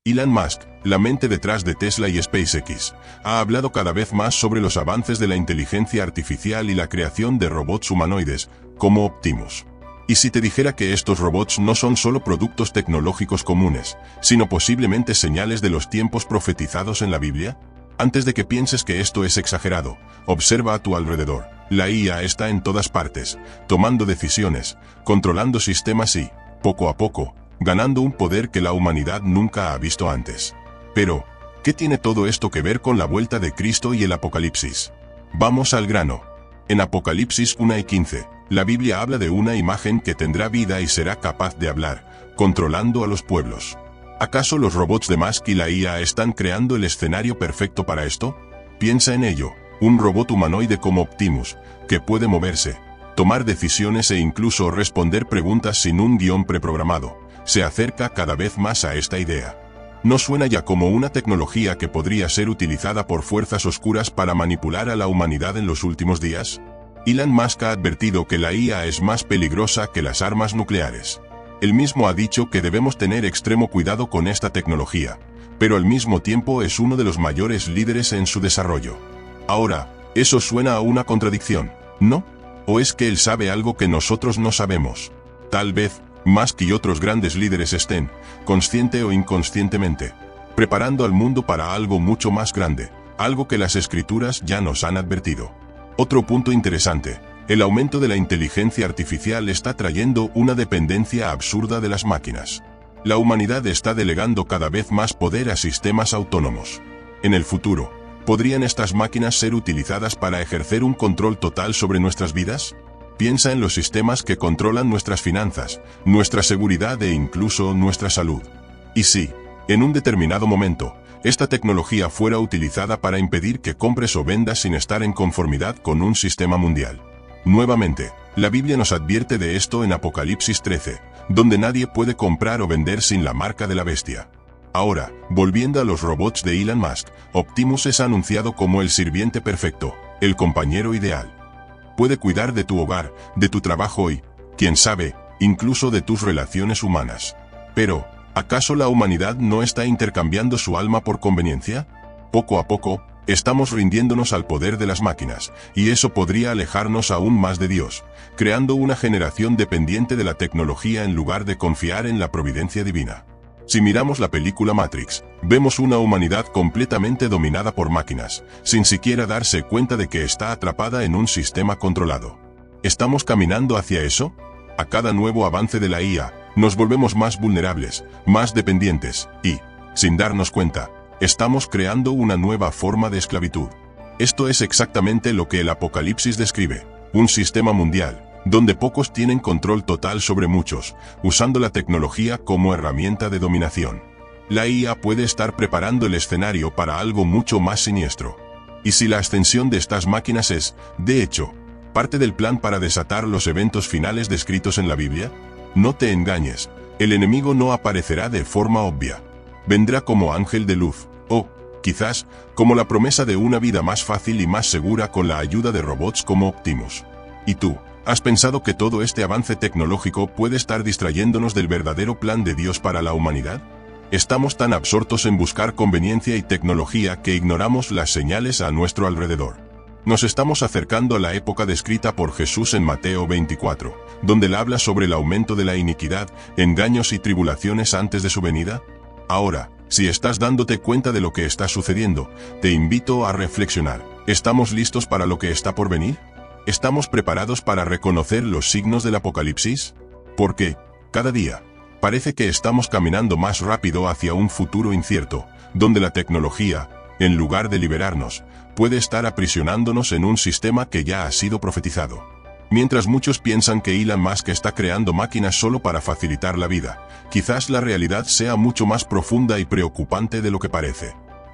Elon Musk, la mente detrás de Tesla y SpaceX, ha hablado cada vez más sobre los avances de la inteligencia artificial y la creación de robots humanoides, como Optimus. ¿Y si te dijera que estos robots no son solo productos tecnológicos comunes, sino posiblemente señales de los tiempos profetizados en la Biblia? Antes de que pienses que esto es exagerado, observa a tu alrededor. La IA está en todas partes, tomando decisiones, controlando sistemas y, poco a poco, ganando un poder que la humanidad nunca ha visto antes. Pero, ¿qué tiene todo esto que ver con la vuelta de Cristo y el Apocalipsis? Vamos al grano. En Apocalipsis 1:15, la Biblia habla de una imagen que tendrá vida y será capaz de hablar, controlando a los pueblos. ¿Acaso los robots de Musk y la IA están creando el escenario perfecto para esto? Piensa en ello, un robot humanoide como Optimus, que puede moverse, tomar decisiones e incluso responder preguntas sin un guión preprogramado, se acerca cada vez más a esta idea. ¿No suena ya como una tecnología que podría ser utilizada por fuerzas oscuras para manipular a la humanidad en los últimos días? Elon Musk ha advertido que la IA es más peligrosa que las armas nucleares. Él mismo ha dicho que debemos tener extremo cuidado con esta tecnología, pero al mismo tiempo es uno de los mayores líderes en su desarrollo. Ahora, eso suena a una contradicción, ¿no? ¿O es que él sabe algo que nosotros no sabemos? Tal vez, Musk y otros grandes líderes estén, consciente o inconscientemente, preparando al mundo para algo mucho más grande, algo que las escrituras ya nos han advertido. Otro punto interesante, el aumento de la inteligencia artificial está trayendo una dependencia absurda de las máquinas. La humanidad está delegando cada vez más poder a sistemas autónomos. En el futuro, ¿podrían estas máquinas ser utilizadas para ejercer un control total sobre nuestras vidas? Piensa en los sistemas que controlan nuestras finanzas, nuestra seguridad e incluso nuestra salud. Y si, en un determinado momento, esta tecnología fuera utilizada para impedir que compres o vendas sin estar en conformidad con un sistema mundial. Nuevamente, la Biblia nos advierte de esto en Apocalipsis 13, donde nadie puede comprar o vender sin la marca de la bestia. Ahora, volviendo a los robots de Elon Musk, Optimus es anunciado como el sirviente perfecto, el compañero ideal. Puede cuidar de tu hogar, de tu trabajo y, quién sabe, incluso de tus relaciones humanas. Pero, ¿acaso la humanidad no está intercambiando su alma por conveniencia? Poco a poco, estamos rindiéndonos al poder de las máquinas, y eso podría alejarnos aún más de Dios, creando una generación dependiente de la tecnología en lugar de confiar en la providencia divina. Si miramos la película Matrix, vemos una humanidad completamente dominada por máquinas, sin siquiera darse cuenta de que está atrapada en un sistema controlado. ¿Estamos caminando hacia eso? A cada nuevo avance de la IA, nos volvemos más vulnerables, más dependientes, y, sin darnos cuenta, estamos creando una nueva forma de esclavitud. Esto es exactamente lo que el Apocalipsis describe, un sistema mundial, donde pocos tienen control total sobre muchos, usando la tecnología como herramienta de dominación. La IA puede estar preparando el escenario para algo mucho más siniestro. ¿Y si la ascensión de estas máquinas es, de hecho, parte del plan para desatar los eventos finales descritos en la Biblia? No te engañes, el enemigo no aparecerá de forma obvia. Vendrá como ángel de luz, o, quizás, como la promesa de una vida más fácil y más segura con la ayuda de robots como Optimus. ¿Y tú? ¿Has pensado que todo este avance tecnológico puede estar distrayéndonos del verdadero plan de Dios para la humanidad? Estamos tan absortos en buscar conveniencia y tecnología que ignoramos las señales a nuestro alrededor. Nos estamos acercando a la época descrita por Jesús en Mateo 24, donde él habla sobre el aumento de la iniquidad, engaños y tribulaciones antes de su venida. Ahora, si estás dándote cuenta de lo que está sucediendo, te invito a reflexionar. ¿Estamos listos para lo que está por venir? ¿Estamos preparados para reconocer los signos del Apocalipsis? Porque, cada día, parece que estamos caminando más rápido hacia un futuro incierto, donde la tecnología, en lugar de liberarnos, puede estar aprisionándonos en un sistema que ya ha sido profetizado. Mientras muchos piensan que Elon Musk está creando máquinas solo para facilitar la vida, quizás la realidad sea mucho más profunda y preocupante de lo que parece.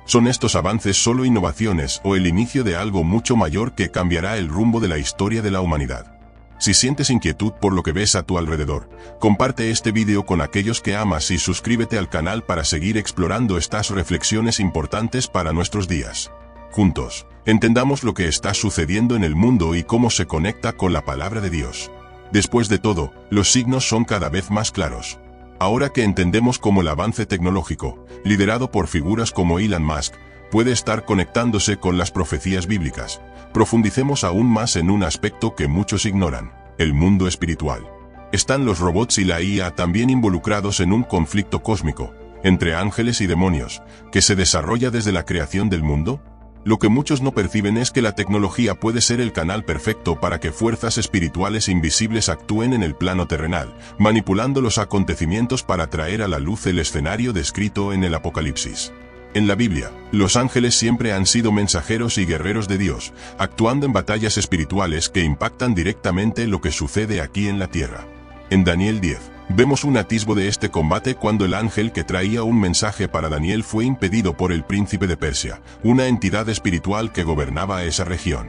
¿Son estos avances solo innovaciones o el inicio de algo mucho mayor que cambiará el rumbo de la historia de la humanidad? Si sientes inquietud por lo que ves a tu alrededor, comparte este video con aquellos que amas y suscríbete al canal para seguir explorando estas reflexiones importantes para nuestros días. Juntos, entendamos lo que está sucediendo en el mundo y cómo se conecta con la palabra de Dios. Después de todo, los signos son cada vez más claros. Ahora que entendemos cómo el avance tecnológico, liderado por figuras como Elon Musk, puede estar conectándose con las profecías bíblicas, profundicemos aún más en un aspecto que muchos ignoran: el mundo espiritual. ¿Están los robots y la IA también involucrados en un conflicto cósmico, entre ángeles y demonios, que se desarrolla desde la creación del mundo? Lo que muchos no perciben es que la tecnología puede ser el canal perfecto para que fuerzas espirituales invisibles actúen en el plano terrenal, manipulando los acontecimientos para traer a la luz el escenario descrito en el Apocalipsis. En la Biblia, los ángeles siempre han sido mensajeros y guerreros de Dios, actuando en batallas espirituales que impactan directamente lo que sucede aquí en la tierra. En Daniel 10, vemos un atisbo de este combate cuando el ángel que traía un mensaje para Daniel fue impedido por el príncipe de Persia, una entidad espiritual que gobernaba esa región.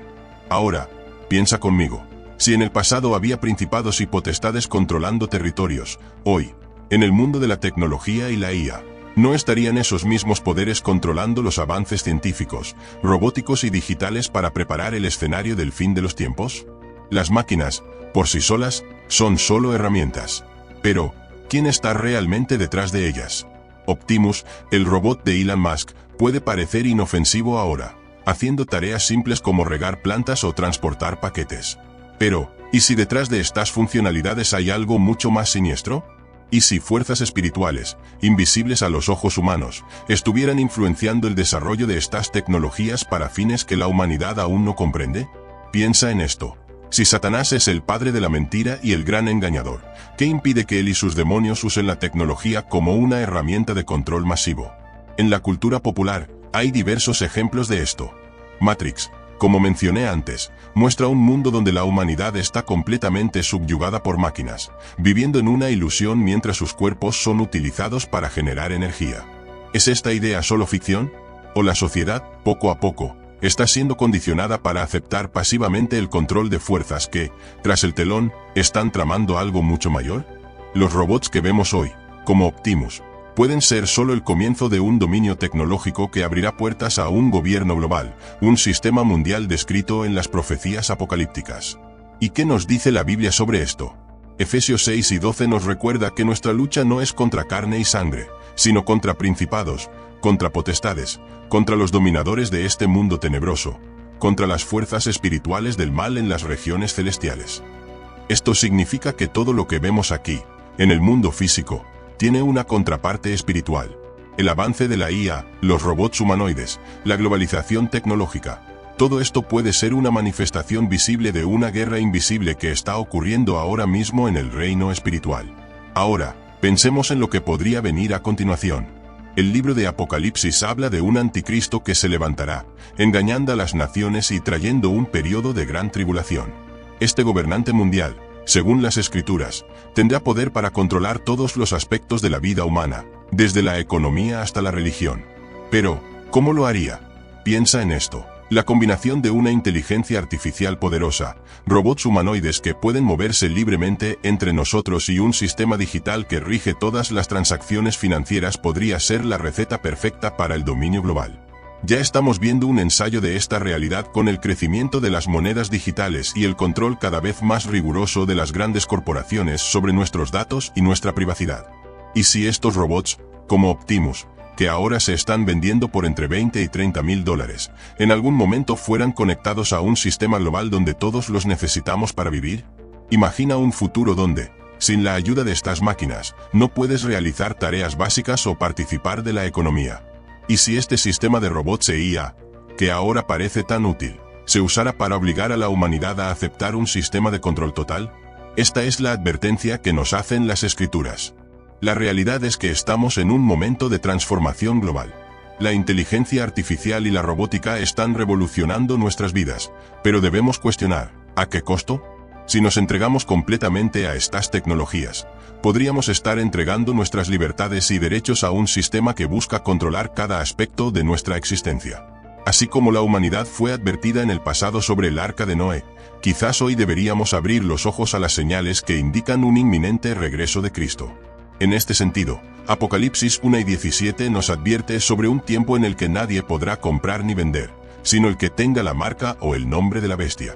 Ahora, piensa conmigo, si en el pasado había principados y potestades controlando territorios, hoy, en el mundo de la tecnología y la IA, ¿no estarían esos mismos poderes controlando los avances científicos, robóticos y digitales para preparar el escenario del fin de los tiempos? Las máquinas, por sí solas, son solo herramientas. Pero, ¿quién está realmente detrás de ellas? Optimus, el robot de Elon Musk, puede parecer inofensivo ahora, haciendo tareas simples como regar plantas o transportar paquetes. Pero, ¿y si detrás de estas funcionalidades hay algo mucho más siniestro? ¿Y si fuerzas espirituales, invisibles a los ojos humanos, estuvieran influenciando el desarrollo de estas tecnologías para fines que la humanidad aún no comprende? Piensa en esto. Si Satanás es el padre de la mentira y el gran engañador, ¿qué impide que él y sus demonios usen la tecnología como una herramienta de control masivo? En la cultura popular, hay diversos ejemplos de esto. Matrix, como mencioné antes, muestra un mundo donde la humanidad está completamente subyugada por máquinas, viviendo en una ilusión mientras sus cuerpos son utilizados para generar energía. ¿Es esta idea solo ficción? ¿O la sociedad, poco a poco, está siendo condicionada para aceptar pasivamente el control de fuerzas que, tras el telón, están tramando algo mucho mayor? Los robots que vemos hoy, como Optimus, pueden ser solo el comienzo de un dominio tecnológico que abrirá puertas a un gobierno global, un sistema mundial descrito en las profecías apocalípticas. ¿Y qué nos dice la Biblia sobre esto? Efesios 6 y 12 nos recuerda que nuestra lucha no es contra carne y sangre, sino contra principados, contra potestades, contra los dominadores de este mundo tenebroso, contra las fuerzas espirituales del mal en las regiones celestiales. Esto significa que todo lo que vemos aquí, en el mundo físico, tiene una contraparte espiritual. El avance de la IA, los robots humanoides, la globalización tecnológica, todo esto puede ser una manifestación visible de una guerra invisible que está ocurriendo ahora mismo en el reino espiritual. Ahora, pensemos en lo que podría venir a continuación. El libro de Apocalipsis habla de un anticristo que se levantará, engañando a las naciones y trayendo un periodo de gran tribulación. Este gobernante mundial, según las Escrituras, tendrá poder para controlar todos los aspectos de la vida humana, desde la economía hasta la religión. Pero, ¿cómo lo haría? Piensa en esto. La combinación de una inteligencia artificial poderosa, robots humanoides que pueden moverse libremente entre nosotros y un sistema digital que rige todas las transacciones financieras podría ser la receta perfecta para el dominio global. Ya estamos viendo un ensayo de esta realidad con el crecimiento de las monedas digitales y el control cada vez más riguroso de las grandes corporaciones sobre nuestros datos y nuestra privacidad. ¿Y si estos robots, como Optimus, que ahora se están vendiendo por entre 20 y 30 mil dólares, en algún momento fueran conectados a un sistema global donde todos los necesitamos para vivir? Imagina un futuro donde, sin la ayuda de estas máquinas, no puedes realizar tareas básicas o participar de la economía. ¿Y si este sistema de robots e IA, que ahora parece tan útil, se usara para obligar a la humanidad a aceptar un sistema de control total? Esta es la advertencia que nos hacen las Escrituras. La realidad es que estamos en un momento de transformación global. La inteligencia artificial y la robótica están revolucionando nuestras vidas, pero debemos cuestionar, ¿a qué costo? Si nos entregamos completamente a estas tecnologías, podríamos estar entregando nuestras libertades y derechos a un sistema que busca controlar cada aspecto de nuestra existencia. Así como la humanidad fue advertida en el pasado sobre el arca de Noé, quizás hoy deberíamos abrir los ojos a las señales que indican un inminente regreso de Cristo. En este sentido, Apocalipsis 1 y 17 nos advierte sobre un tiempo en el que nadie podrá comprar ni vender, sino el que tenga la marca o el nombre de la bestia.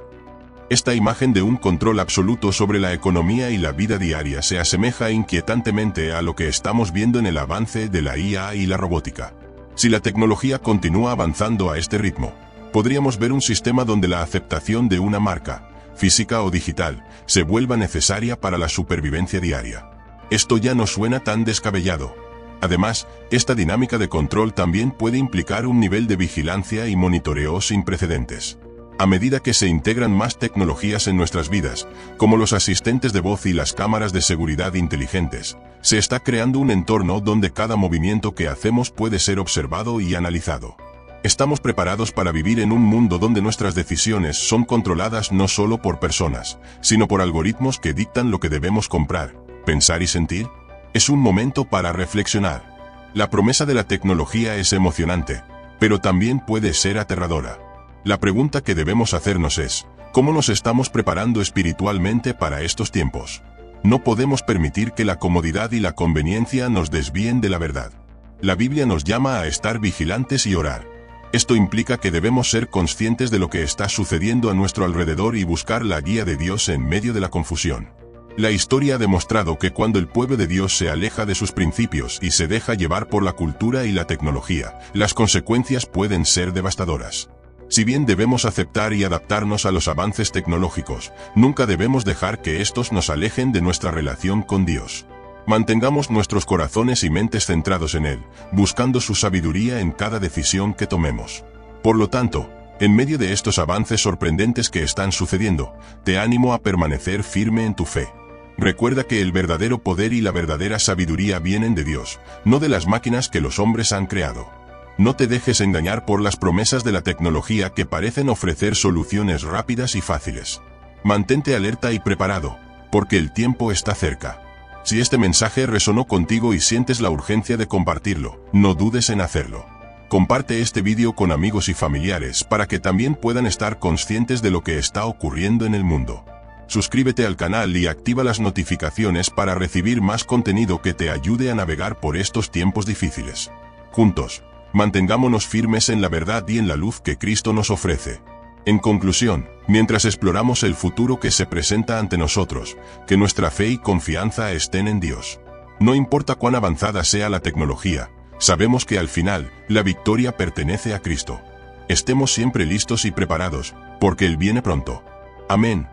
Esta imagen de un control absoluto sobre la economía y la vida diaria se asemeja inquietantemente a lo que estamos viendo en el avance de la IA y la robótica. Si la tecnología continúa avanzando a este ritmo, podríamos ver un sistema donde la aceptación de una marca, física o digital, se vuelva necesaria para la supervivencia diaria. Esto ya no suena tan descabellado. Además, esta dinámica de control también puede implicar un nivel de vigilancia y monitoreo sin precedentes. A medida que se integran más tecnologías en nuestras vidas, como los asistentes de voz y las cámaras de seguridad inteligentes, se está creando un entorno donde cada movimiento que hacemos puede ser observado y analizado. Estamos preparados para vivir en un mundo donde nuestras decisiones son controladas no solo por personas, sino por algoritmos que dictan lo que debemos comprar, pensar y sentir. Es un momento para reflexionar. La promesa de la tecnología es emocionante, pero también puede ser aterradora. La pregunta que debemos hacernos es, ¿cómo nos estamos preparando espiritualmente para estos tiempos? No podemos permitir que la comodidad y la conveniencia nos desvíen de la verdad. La Biblia nos llama a estar vigilantes y orar. Esto implica que debemos ser conscientes de lo que está sucediendo a nuestro alrededor y buscar la guía de Dios en medio de la confusión. La historia ha demostrado que cuando el pueblo de Dios se aleja de sus principios y se deja llevar por la cultura y la tecnología, las consecuencias pueden ser devastadoras. Si bien debemos aceptar y adaptarnos a los avances tecnológicos, nunca debemos dejar que estos nos alejen de nuestra relación con Dios. Mantengamos nuestros corazones y mentes centrados en Él, buscando su sabiduría en cada decisión que tomemos. Por lo tanto, en medio de estos avances sorprendentes que están sucediendo, te animo a permanecer firme en tu fe. Recuerda que el verdadero poder y la verdadera sabiduría vienen de Dios, no de las máquinas que los hombres han creado. No te dejes engañar por las promesas de la tecnología que parecen ofrecer soluciones rápidas y fáciles. Mantente alerta y preparado, porque el tiempo está cerca. Si este mensaje resonó contigo y sientes la urgencia de compartirlo, no dudes en hacerlo. Comparte este vídeo con amigos y familiares para que también puedan estar conscientes de lo que está ocurriendo en el mundo. Suscríbete al canal y activa las notificaciones para recibir más contenido que te ayude a navegar por estos tiempos difíciles. Juntos, mantengámonos firmes en la verdad y en la luz que Cristo nos ofrece. En conclusión, mientras exploramos el futuro que se presenta ante nosotros, que nuestra fe y confianza estén en Dios. No importa cuán avanzada sea la tecnología, sabemos que al final, la victoria pertenece a Cristo. Estemos siempre listos y preparados, porque Él viene pronto. Amén.